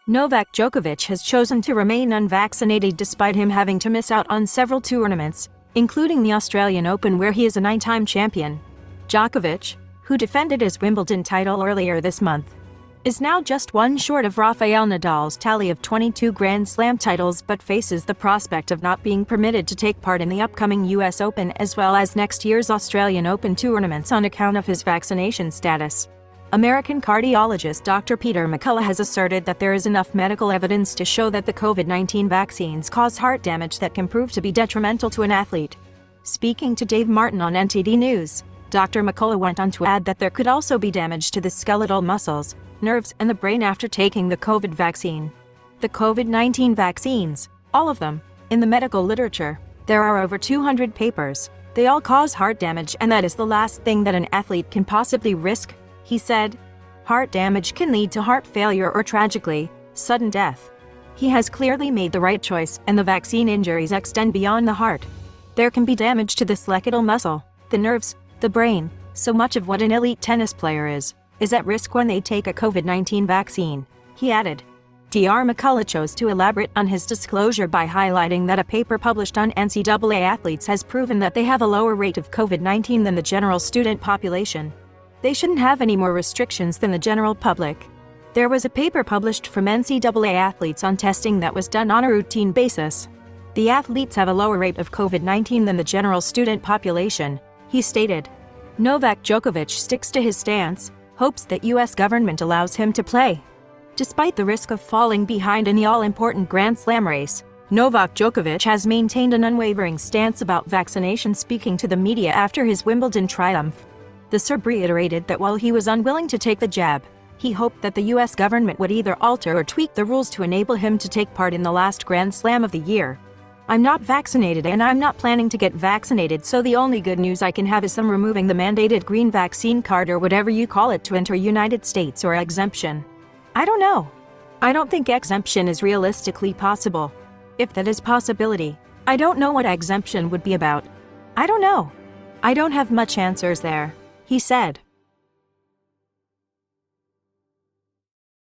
Novak Djokovic has chosen to remain unvaccinated despite him having to miss out on several tournaments, including the Australian Open where he is a 9-time champion. Djokovic, who defended his Wimbledon title earlier this month, is now just one short of Rafael Nadal's tally of 22 Grand Slam titles but faces the prospect of not being permitted to take part in the upcoming US Open as well as next year's Australian Open tournaments on account of his vaccination status. American cardiologist Dr. Peter McCullough has asserted that there is enough medical evidence to show that the COVID-19 vaccines cause heart damage that can prove to be detrimental to an athlete. Speaking to Dave Martin on NTD News, Dr. McCullough went on to add that there could also be damage to the skeletal muscles, nerves, and the brain after taking the COVID vaccine. The COVID-19 vaccines, all of them, in the medical literature, there are over 200 papers. They all cause heart damage, and that is the last thing that an athlete can possibly risk, he said. Heart damage can lead to heart failure or, tragically, sudden death. He has clearly made the right choice, and the vaccine injuries extend beyond the heart. There can be damage to the skeletal muscle, the nerves, the brain. So much of what an elite tennis player is at risk when they take a COVID-19 vaccine, he added. Dr. McCullough chose to elaborate on his disclosure by highlighting that a paper published on NCAA athletes has proven that they have a lower rate of COVID-19 than the general student population. They shouldn't have any more restrictions than the general public. There was a paper published from NCAA athletes on testing that was done on a routine basis. The athletes have a lower rate of COVID-19 than the general student population, he stated. Novak Djokovic sticks to his stance, hopes that US government allows him to play. Despite the risk of falling behind in the all-important Grand Slam race, Novak Djokovic has maintained an unwavering stance about vaccination, speaking to the media after his Wimbledon triumph. The Serb reiterated that while he was unwilling to take the jab, he hoped that the US government would either alter or tweak the rules to enable him to take part in the last Grand Slam of the year. I'm not vaccinated and I'm not planning to get vaccinated, so the only good news I can have is them removing the mandated green vaccine card or whatever you call it to enter United States, or exemption. I don't know. I don't think exemption is realistically possible. If that is possibility, I don't know what exemption would be about. I don't know. I don't have much answers there, he said.